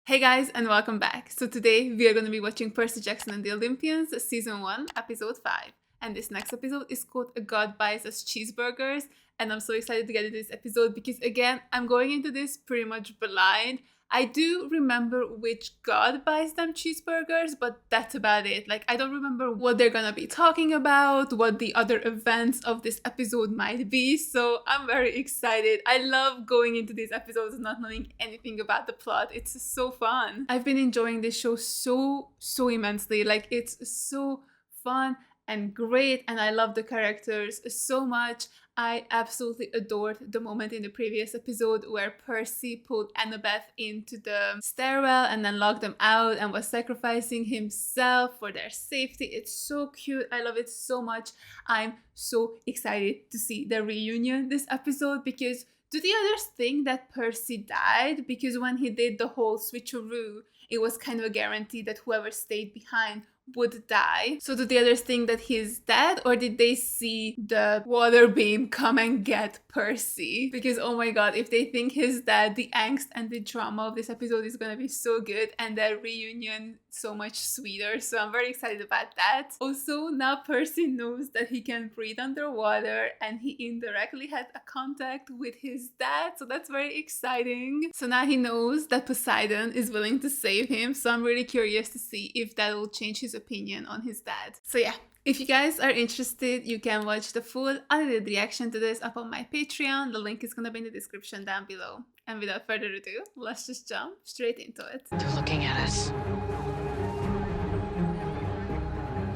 Hey guys, and welcome back. So today we are going to be watching Percy Jackson and the Olympians, Season 1, Episode 5. And this next episode is called A God Buys Us Cheeseburgers. And I'm so excited to get into this episode because, again, I'm going into this pretty much blind. I do remember which god buys them cheeseburgers, but that's about it. Like, I don't remember what they're gonna be talking about, what the other events of this episode might be, so I'm very excited. I love going into these episodes not knowing anything about the plot. It's so fun. I've been enjoying this show so immensely. Like, it's so fun and great, and I love the characters so much. I absolutely adored the moment in the previous episode where Percy pulled Annabeth into the stairwell and then locked them out and was sacrificing himself for their safety. It's so cute. I love it so much. I'm so excited to see the reunion this episode because do the others think that Percy died? Because when he did the whole switcheroo, it was kind of a guarantee that whoever stayed behind would die. So do the others think that he's dead, or did they see the water beam come and get Percy? Because oh my god, if they think he's dead, the angst and the drama of this episode is gonna be so good and the reunion so much sweeter. So I'm very excited about that. Also, now Percy knows that he can breathe underwater and he indirectly had a contact with his dad, so that's very exciting. So now he knows that Poseidon is willing to save him, so I'm really curious to see if that will change his opinion on his dad. So yeah, if you guys are interested, you can watch the full unedited reaction to this up on my Patreon. The link is gonna be in the description down below. And without further ado, let's just jump straight into it. They're looking at us.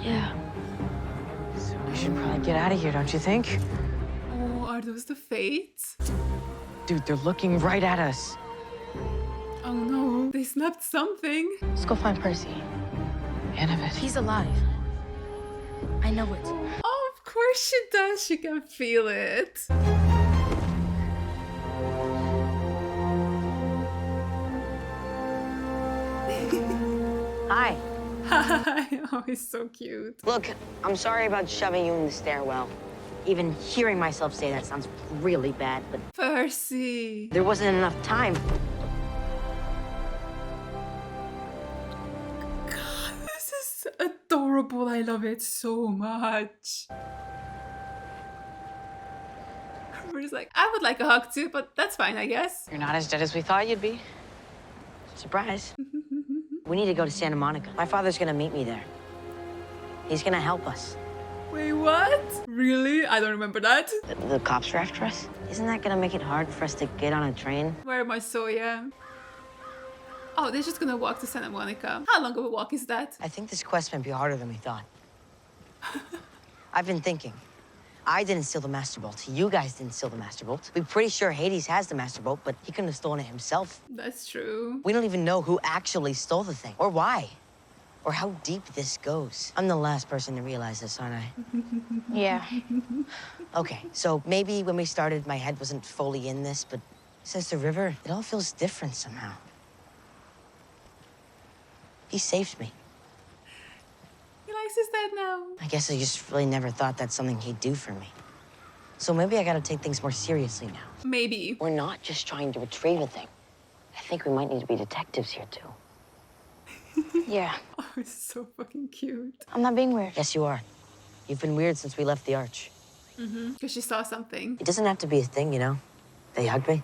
Yeah. So we should probably get out of here, don't you think? Oh, are those the fates? Dude, they're looking right at us. Oh no, they snapped something. Let's go find Percy. Annabeth. He's alive. I know it. Oh, of course she does. She can feel it. Hi. Hi. Oh, he's so cute. Look, I'm sorry about shoving you in the stairwell. Even hearing myself say that sounds really bad, but Percy. there wasn't enough time. God, this is adorable. I love it so much. Herbert's like, I would like a hug too, but that's fine, I guess. You're not as dead as we thought you'd be. Surprise. We need to go to Santa Monica. My father's gonna meet me there. He's gonna help us. Wait, what? Really? I don't remember that. The cops are after us? Isn't that gonna make it hard for us to get on a train? Where am I so, yeah? Oh, they're just gonna walk to Santa Monica. How long of a walk is that? I think this quest might be harder than we thought. I've been thinking. I didn't steal the Master Bolt. You guys didn't steal the Master Bolt. We're pretty sure Hades has the Master Bolt, but he couldn't have stolen it himself. That's true. We don't even know who actually stole the thing, or why, or how deep this goes. I'm the last person to realize this, aren't I? Yeah. Okay, so maybe when we started, my head wasn't fully in this, but since the river, it all feels different somehow. He saved me. He likes his dad now. I guess I just really never thought that's something he'd do for me. So maybe I gotta take things more seriously now. Maybe. We're not just trying to retrieve a thing. I think we might need to be detectives here, too. Yeah. Oh, it's so fucking cute. I'm not being weird. Yes, you are. You've been weird since we left the Arch. Because she saw something. It doesn't have to be a thing, you know? They hugged me.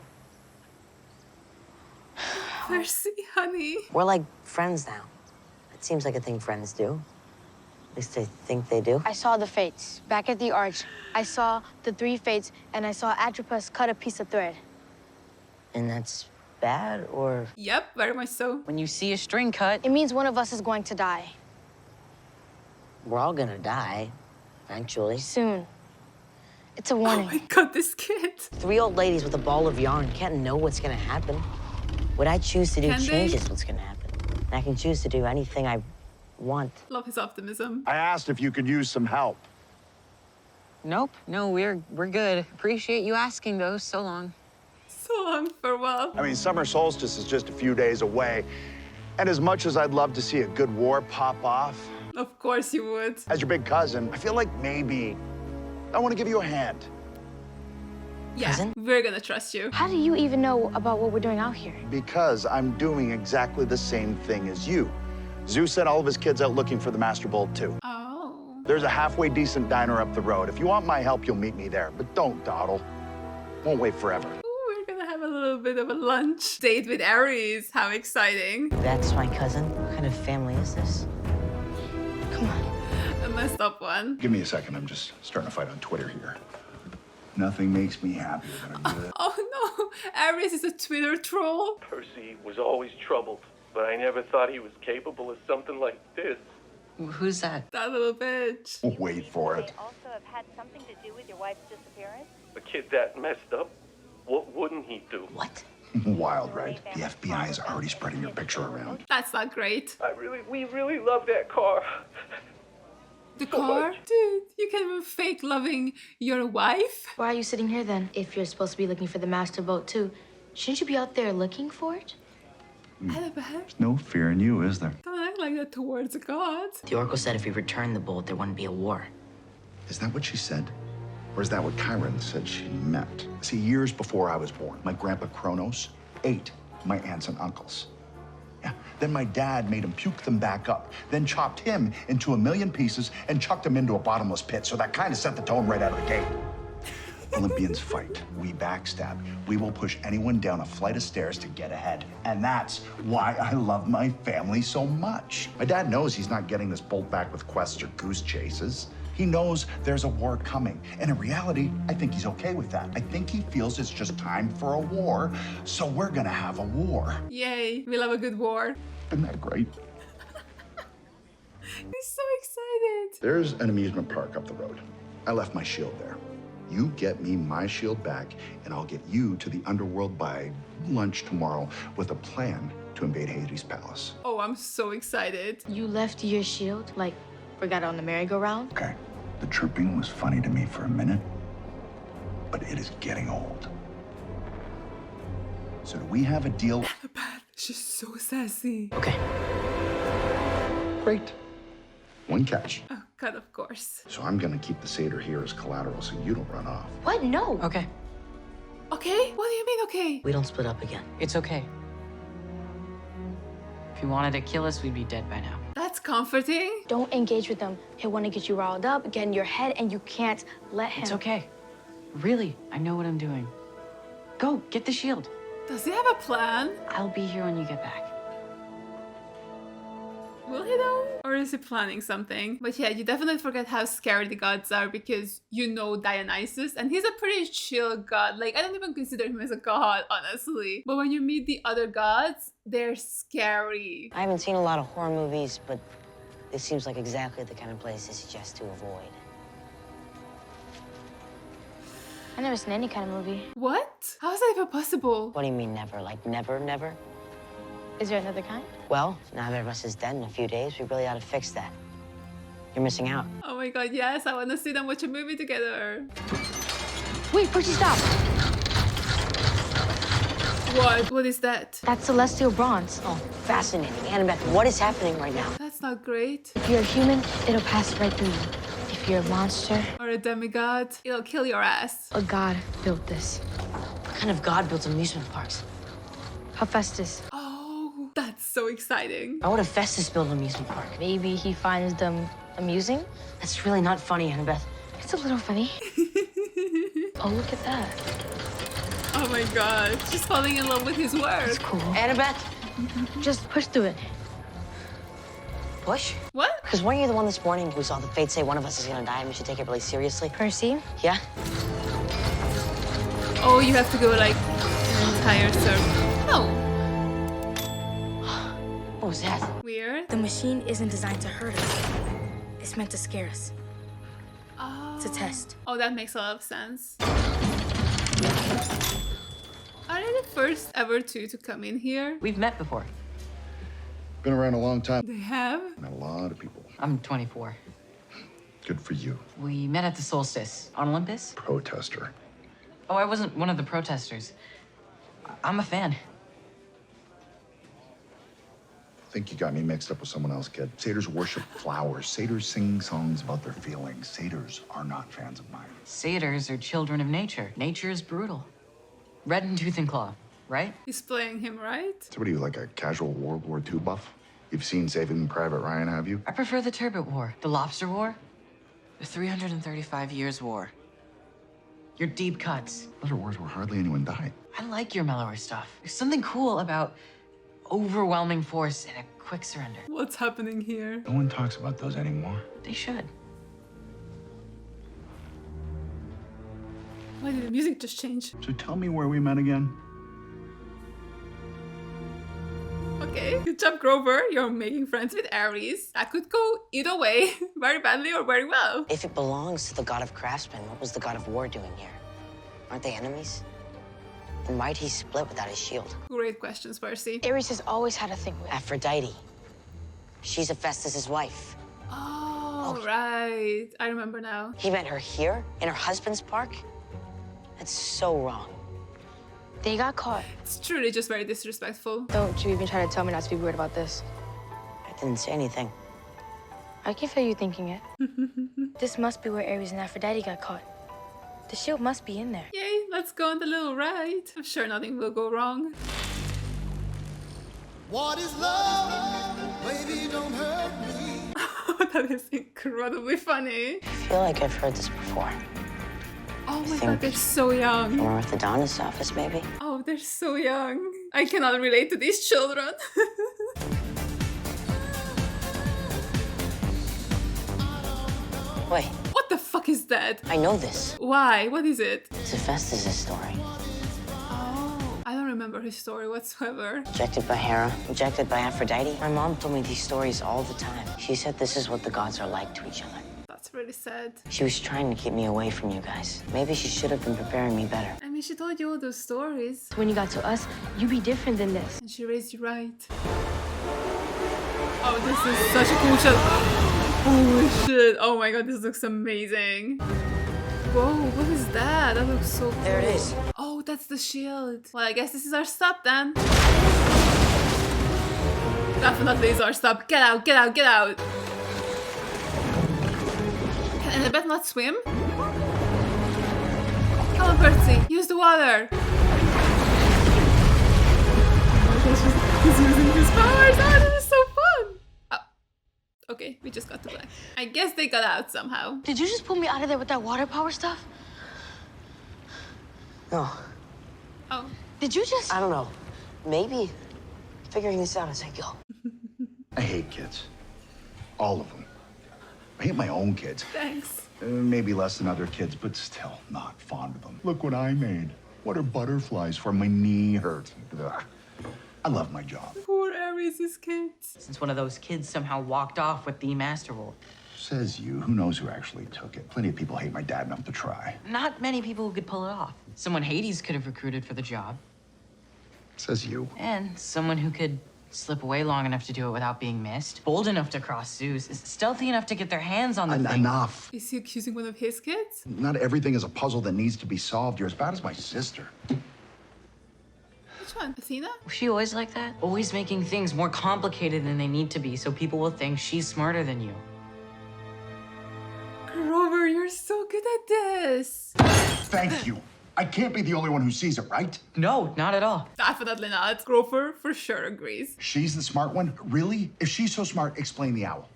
Percy, honey. We're like friends now. It seems like a thing friends do. At least I think they do. I saw the fates back at the arch. I saw the three fates, and I saw Atropus cut a piece of thread. And that's bad, or... Yep, very much so. When you see a string cut, It means one of us is going to die We're all gonna die, eventually. soon. It's a Oh warning. my god, this kid. 3 old ladies with a ball of yarn can't know what's gonna happen. What I choose to do Can they? changes what's gonna happen. And I can choose to do anything I want. Love his optimism. I asked if you could use some help. nope. No, we're good. Appreciate you asking, though. So long. So long for what? I mean, summer solstice is just a few days away. And as much as I'd love to see a good war pop off, Of course you would. as your big cousin, I feel like maybe I want to give you a hand. Yeah, Cousin? we're gonna trust you. How do you even know about what we're doing out here? Because I'm doing exactly the same thing as you. Zeus sent all of his kids out looking for the Master Bolt, too. Oh. There's a halfway decent diner up the road. If you want my help, you'll meet me there. But don't dawdle. Won't wait forever. Ooh, we're gonna have a little bit of a lunch date with Aries. How exciting. That's my cousin? What kind of family is this? Come on. A messed up one. Give me a second. I'm just starting to fight on Twitter here. Nothing makes me happier than a good... Oh no, Aries is a Twitter troll. Percy was always troubled, but I never thought he was capable of something like this. Who's that? That little bitch. Wait for it. Also have had something to do with your wife's disappearance? A kid that messed up, what wouldn't he do? What? Wild, right? The FBI is already spreading your picture around. That's not great. We really love that car. The car? Dude, you can't even fake loving your wife? Why are you sitting here then? If you're supposed to be looking for the master boat too, shouldn't you be out there looking for it? Annabeth, No fear in you, is there? don't act like that towards a god. The Oracle said if we returned the bolt, there wouldn't be a war. Is that what she said? Or is that what Chiron said she meant? See, years before I was born, my grandpa Kronos ate my aunts and uncles. Yeah. Then my dad made him puke them back up, then chopped him into a million pieces and chucked him into a bottomless pit. So that kind of set the tone right out of the gate. Olympians fight. We backstab. We will push anyone down a flight of stairs to get ahead. And that's why I love my family so much. My dad knows he's not getting this bolt back with quests or goose chases. He knows there's a war coming. And in reality, I think he's okay with that. I think he feels it's just time for a war. So we're gonna have a war. Yay, we love a good war. Isn't that great? He's so excited. There's an amusement park up the road. I left my shield there. You get me my shield back, and I'll get you to the underworld by lunch tomorrow with a plan to invade Hades' palace. Oh, I'm so excited. You left your shield, like, forgot it on the merry-go-round? Okay, the chirping was funny to me for a minute, but it is getting old. So do we have a deal? Annabeth, she's so sassy. Okay. Great. One catch. Oh, God, of course. So I'm gonna keep the satyr here as collateral so you don't run off. What? No. Okay, Okay? What do you mean, okay? We don't split up again. it's okay. If you wanted to kill us, we'd be dead by now. That's comforting. Don't engage with them. He'll want to get you riled up, get in your head, and you can't let him. It's okay. Really, I know what I'm doing. Go, get the shield. Does he have a plan? I'll be here when you get back. Will he though? Or is he planning something? But yeah, you definitely forget how scary the gods are because you know Dionysus and he's a pretty chill god. Like, I don't even consider him as a god, honestly. But when you meet the other gods, they're scary. I haven't seen a lot of horror movies, but this seems like exactly the kind of place they suggest to avoid. I've never seen any kind of movie. What? How is that even possible? What do you mean never? Like never, never? Is there another kind? Well, now that Russ is dead in a few days, we really ought to fix that. You're missing out. Oh my god, yes, I want to see them watch a movie together. Wait, Percy, stop! What? What is that? That's celestial bronze. Oh, fascinating. Annabeth, what is happening right now? That's not great. If you're a human, it'll pass right through you. If you're a monster, Or a demigod. It'll kill your ass. a god built this. What kind of god builds amusement parks? Hephaestus. Oh, that's so exciting. Why would Hephaestus build an amusement park? Maybe he finds them amusing? That's really not funny, Annabeth. It's a little funny. Oh, look at that. Oh my god, she's falling in love with his work. It's cool. Annabeth, Just push through it. push? What? Because weren't you the one this morning who saw the fates say one of us is gonna die and we should take it really seriously? Percy? Yeah? Oh, you have to go like an entire circle. Oh, What was that? weird. The machine isn't designed to hurt us. It's meant to scare us. Oh. It's a test. Oh, that makes a lot of sense. Are they the first ever two to come in here? We've met before. Been around a long time. They have? Met a lot of people. I'm 24. Good for you. We met at the solstice on Olympus. Protester. Oh, I wasn't one of the protesters. I'm a fan. think you got me mixed up with someone else, kid. Satyrs worship flowers. Satyrs sing songs about their feelings. Satyrs are not fans of mine. Satyrs are children of nature. Nature is brutal. Red in tooth and claw, right? He's playing him, right? So what are you, like a casual World War II buff? You've seen Saving Private Ryan, have you? I prefer the Turbot War, the Lobster War, the 335 Years War. Your deep cuts. Those are wars where hardly anyone died. I like your mellower stuff. There's something cool about overwhelming force and a quick surrender. What's happening here? No one talks about those anymore. They should. Why did the music just change? So tell me where we met again. Okay, good job, Grover. You're making friends with Aries. That could go either way, very badly or very well. If it belongs to the god of craftsmen, what was the god of war doing here? Aren't they enemies? Then why'd he split without his shield? Great questions, Percy. Ares has always had a thing with Aphrodite. She's Hephaestus' wife. Oh, right. I remember now. He met her here, in her husband's park? That's so wrong. They got caught. It's truly just very disrespectful. Don't you even try to tell me not to be weird about this. I didn't say anything. I can feel you thinking it. This must be where Ares and Aphrodite got caught. The shield must be in there. Yay, let's go on the little ride. I'm sure nothing will go wrong. What is love? Baby, don't hurt me. That is incredibly funny. I feel like I've heard this before. Oh my god, they're so young. From an orthodontist's office, maybe? Oh, they're so young. I cannot relate to these children. Wait, What the fuck is that? I know this. Why? What is it? It's Hephaestus' story. Oh, I don't remember his story whatsoever. Rejected by Hera, rejected by Aphrodite. My mom told me these stories all the time. She said this is what the gods are like to each other. That's really sad. She was trying to keep me away from you guys. Maybe she should have been preparing me better. I mean, she told you all those stories. When you got to us, you be different than this. And she raised you right. Oh, this is such a cool shot. Holy shit. Oh my god, this looks amazing. Whoa, what is that? That looks so cool. There it is. Oh, that's the shield. Well, I guess this is our stop then. Definitely is our stop. Get out, get out, get out. Can Annabeth not swim? Come on, Percy. Use the water. He's using his powers. Oh, this is so fun. Oh. Okay, we just got to black. I guess they got out somehow. Did you just pull me out of there with that water power stuff? No, Oh. Did you just... I don't know. Maybe figuring this out as I go. I hate kids. All of them. I hate my own kids. Thanks. Maybe less than other kids, but still not fond of them. Look what I made. What are butterflies for? My knee hurts. Ugh. I love my job. Poor Aries' kids. Since one of those kids somehow walked off with the Master Bolt. Says you. Who knows who actually took it? Plenty of people hate my dad enough to try. Not many people who could pull it off. Someone Hades could have recruited for the job. Says you. And someone who could slip away long enough to do it without being missed. Bold enough to cross Zeus. Stealthy enough to get their hands on the thing. Enough. Is he accusing one of his kids? Not everything is a puzzle that needs to be solved. You're as bad as my sister. Which one? Athena? Was she always like that? Always making things more complicated than they need to be so people will think she's smarter than you. Grover, you're so good at this. Thank you. I can't be the only one who sees it, right? No, not at all. Definitely not. Grover for sure agrees. She's the smart one? Really? If she's so smart, explain the owl.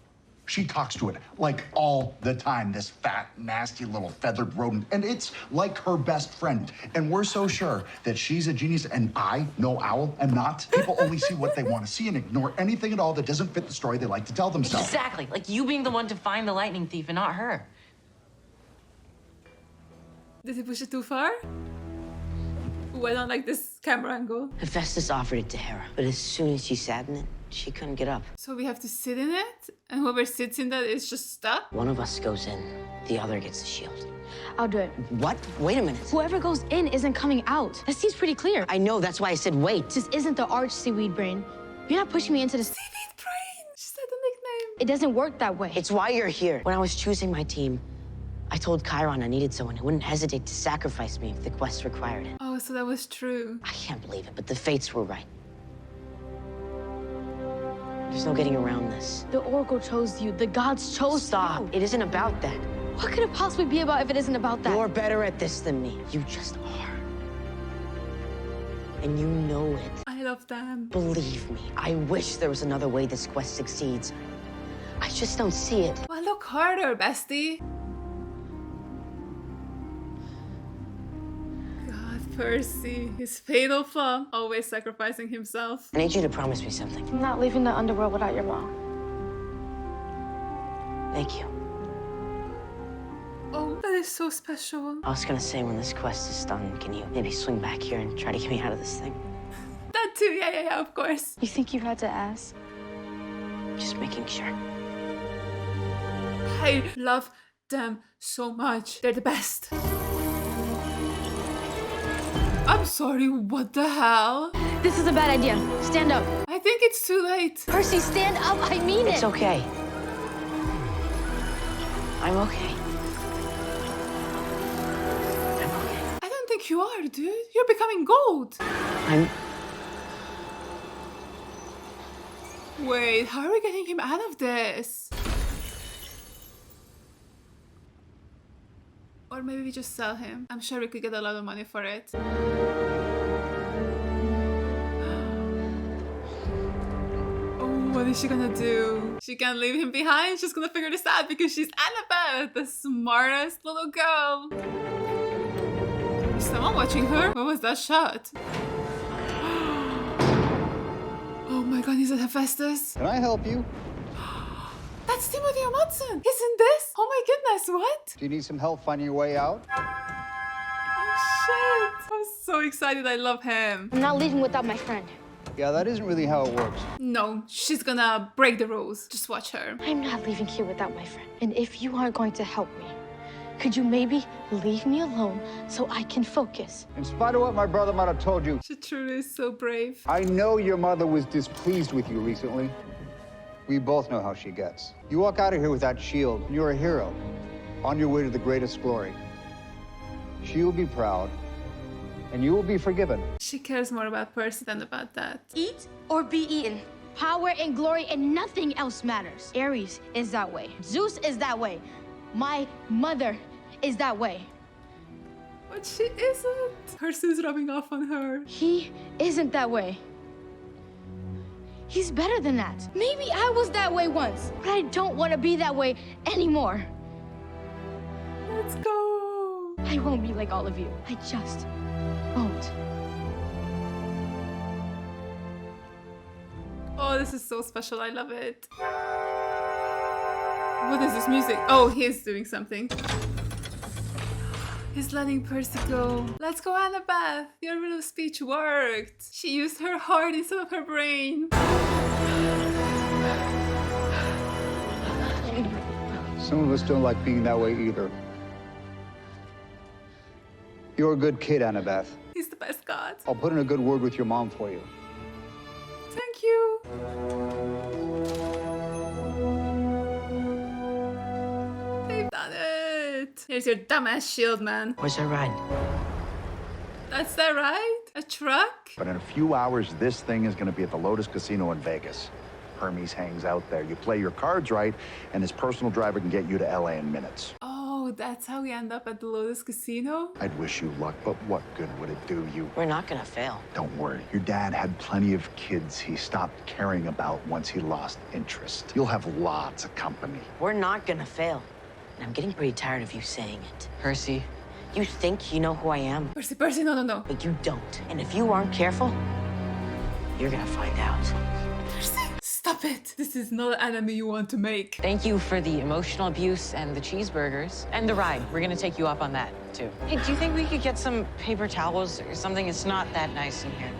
She talks to it, like, all the time, this fat, nasty little feathered rodent. And it's like her best friend. And we're so sure that she's a genius and I, no owl, am not. People only see what they want to see and ignore anything at all that doesn't fit the story they like to tell themselves. Exactly. Like you being the one to find the lightning thief and not her. Did he push it too far? Ooh, I don't like this camera angle. Hephaestus offered it to Hera, but as soon as she sat in it, she couldn't get up. So we have to sit in it? And whoever sits in that is just stuck? One of us goes in, the other gets the shield. I'll do it. What? Wait a minute. Whoever goes in isn't coming out. That seems pretty clear. I know, that's why I said wait. This isn't the arch Seaweed Brain. You're not pushing me into the... Seaweed Brain! She said the nickname. It doesn't work that way. It's why you're here. When I was choosing my team, I told Chiron I needed someone who wouldn't hesitate to sacrifice me if the quest required it. Oh, so that was true. I can't believe it, but the fates were right. There's no getting around this. The Oracle chose you. The gods chose Stop. you. It isn't about that. What could it possibly be about if it isn't about that? You're better at this than me. You just are. And you know it. I love them. Believe me, I wish there was another way this quest succeeds. I just don't see it. Well, look harder, bestie. God, Percy. His fatal flaw. Always sacrificing himself. I need you to promise me something. I'm not leaving the underworld without your mom. Thank you. Oh, that is so special. I was gonna say, when this quest is done, can you maybe swing back here and try to get me out of this thing? That too, yeah, of course. You think you had to ask? Just making sure. I love them so much. They're the best. I'm sorry, what the hell? This is a bad idea. Stand up. I think it's too late. Percy, stand up. I mean it. It's okay. I'm okay. I'm okay. I don't think you are, dude. You're becoming gold. Wait, how are we getting him out of this? Or maybe we just sell him. I'm sure we could get a lot of money for it. Oh, what is she gonna do? She can't leave him behind. She's gonna figure this out because she's Annabeth, the smartest little girl. Is someone watching her? What was that shot? Oh my god, is it Hephaestus? Can I help you? That's Timothy Omundson! Isn't this? Oh my goodness, what? Do you need some help finding your way out? Oh shit! I'm so excited, I love him. I'm not leaving without my friend. Yeah, that isn't really how it works. No, she's gonna break the rules. Just watch her. I'm not leaving here without my friend. And if you aren't going to help me, could you maybe leave me alone so I can focus? In spite of what my brother might have told you, She truly is so brave. I know your mother was displeased with you recently. We both know how she gets. You walk out of here with that shield, and you're a hero, on your way to the greatest glory. She will be proud, and you will be forgiven. She cares more about Percy than about that. Eat or be eaten. Power and glory and nothing else matters. Aries is that way. Zeus is that way. My mother is that way. But she isn't. Percy's rubbing off on her. He isn't that way. He's better than that. Maybe I was that way once, but I don't want to be that way anymore. Let's go. I won't be like all of you. I just won't. Oh, this is so special. I love it. What is this music? Oh, he's doing something. He's letting Percy go. Let's go, Annabeth. Your little speech worked. She used her heart instead of her brain. Some of us don't like being that way either. You're a good kid, Annabeth. He's the best god. I'll put in a good word with your mom for you. Thank you. They've done it. Here's your dumbass shield, man. Where's our ride? That's that right? A truck? But in a few hours, this thing is going to be at the Lotus Casino in Vegas. Hermes hangs out there. You play your cards right, and his personal driver can get you to LA in minutes. Oh, that's how we end up at the Lotus Casino? I'd wish you luck, but what good would it do you? We're not gonna fail. Don't worry. Your dad had plenty of kids he stopped caring about once he lost interest. You'll have lots of company. We're not gonna fail. And I'm getting pretty tired of you saying it. Percy, You think you know who I am, Percy, no. but you don't. And if you aren't careful, you're gonna find out. Percy, stop it. This is not an enemy you want to make. thank you for the emotional abuse and the cheeseburgers and the ride. We're gonna take you up on that, too. Hey, do you think we could get some paper towels or something? It's not that nice in here.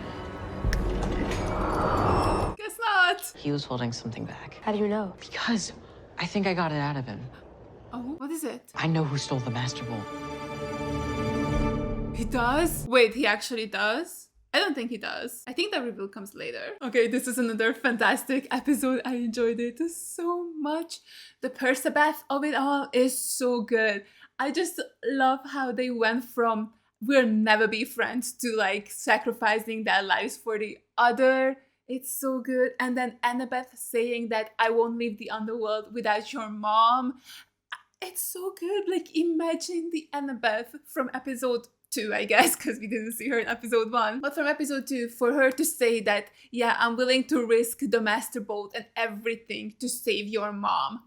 Guess not. He was holding something back. How do you know? Because I think I got it out of him. Oh, what is it? I know who stole the Master Bolt. He does? Wait, he actually does? I don't think he does. I think that reveal comes later. Okay, this is another fantastic episode. I enjoyed it so much. The Percabeth of it all is so good. I just love how they went from we'll never be friends to like sacrificing their lives for the other. It's so good. And then Annabeth saying that I won't leave the underworld without your mom. It's so good. Like, imagine the Annabeth from episode 2, I guess, because we didn't see her in episode 1. But from episode 2, for her to say that, yeah, I'm willing to risk the master boat and everything to save your mom.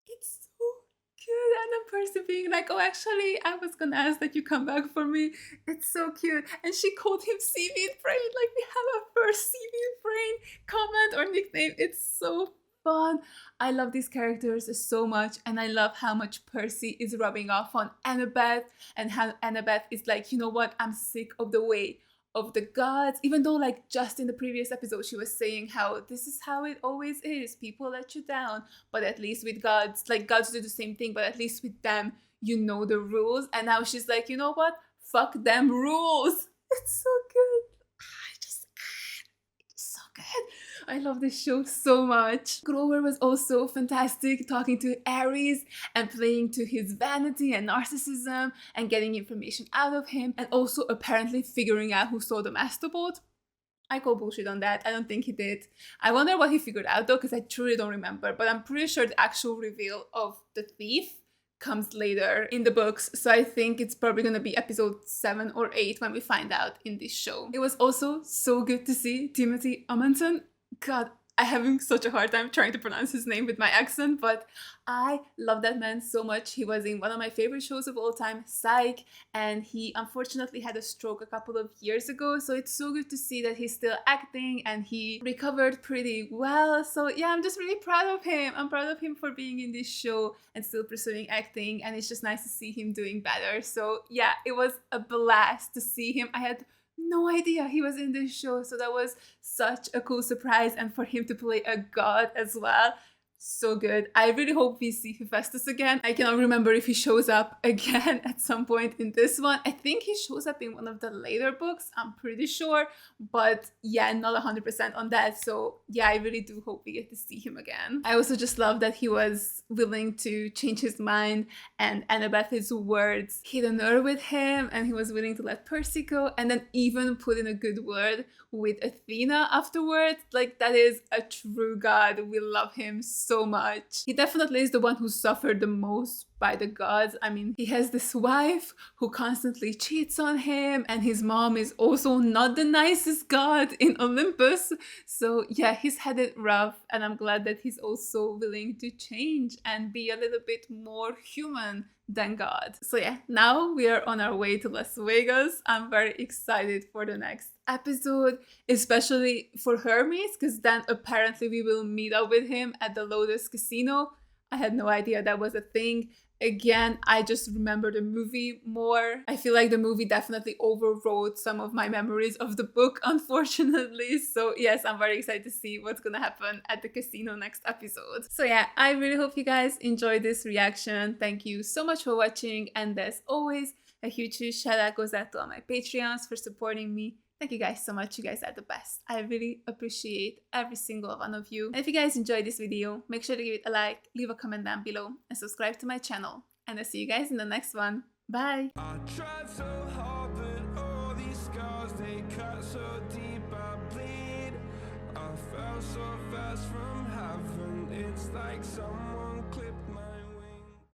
It's so good. And then Percy being like, oh, actually, I was gonna ask that you come back for me. It's so cute. And she called him Seaweed Brain. Like, we have a first Seaweed Brain comment or nickname. It's so fun. I love these characters so much, and I love how much Percy is rubbing off on Annabeth, and how Annabeth is like, you know what, I'm sick of the way of the gods, even though like just in the previous episode she was saying how this is how it always is, people let you down, but at least with gods, like gods do the same thing, but at least with them you know the rules. And now she's like, you know what, fuck them rules. It's so good. It's so good. I love this show so much. Grover was also fantastic, talking to Aries and playing to his vanity and narcissism and getting information out of him, and also apparently figuring out who stole the master boat. I call bullshit on that. I don't think he did. I wonder what he figured out though, because I truly don't remember, but I'm pretty sure the actual reveal of the thief comes later in the books, so I think it's probably gonna be episode 7 or 8 when we find out in this show. It was also so good to see Timothy Omundson. God, I'm having such a hard time trying to pronounce his name with my accent, but I love that man so much. He was in one of my favorite shows of all time, Psych, and he unfortunately had a stroke a couple of years ago, so it's so good to see that he's still acting and he recovered pretty well. So yeah, I'm just really proud of him. I'm proud of him for being in this show and still pursuing acting, and it's just nice to see him doing better. So yeah, it was a blast to see him. I had no idea he was in this show, so that was such a cool surprise, and for him to play a god as well, so good. I really hope we see Hephaestus again. I cannot remember if he shows up again at some point in this one. I think he shows up in one of the later books, I'm pretty sure, but yeah, not 100% on that. So yeah, I really do hope we get to see him again. I also just love that he was willing to change his mind, and Annabeth's words hit a nerve with him, and he was willing to let Percy go, and then even put in a good word with Athena afterwards. Like, that is a true god. We love him so much. He definitely is the one who suffered the most by the gods. I mean, he has this wife who constantly cheats on him, and his mom is also not the nicest god in Olympus. So yeah, he's had it rough, and I'm glad that he's also willing to change and be a little bit more human than God. So yeah, now we are on our way to Las Vegas. I'm very excited for the next episode, especially for Hermes, because then apparently we will meet up with him at the Lotus Casino. I had no idea that was a thing. Again, I just remember the movie more. I feel like the movie definitely overrode some of my memories of the book, unfortunately. So yes, I'm very excited to see what's gonna happen at the casino next episode. So yeah, I really hope you guys enjoyed this reaction. Thank you so much for watching, and as always, a huge shout out goes out to all my Patreons for supporting me. Thank you guys so much. You guys are the best. I really appreciate every single one of you. And if you guys enjoyed this video, make sure to give it a like, leave a comment down below, and subscribe to my channel. And I'll see you guys in the next one. Bye! I tried so hard, but all these scars, they cut so deep, I bleed. I fell so fast from heaven, it's like someone clipped my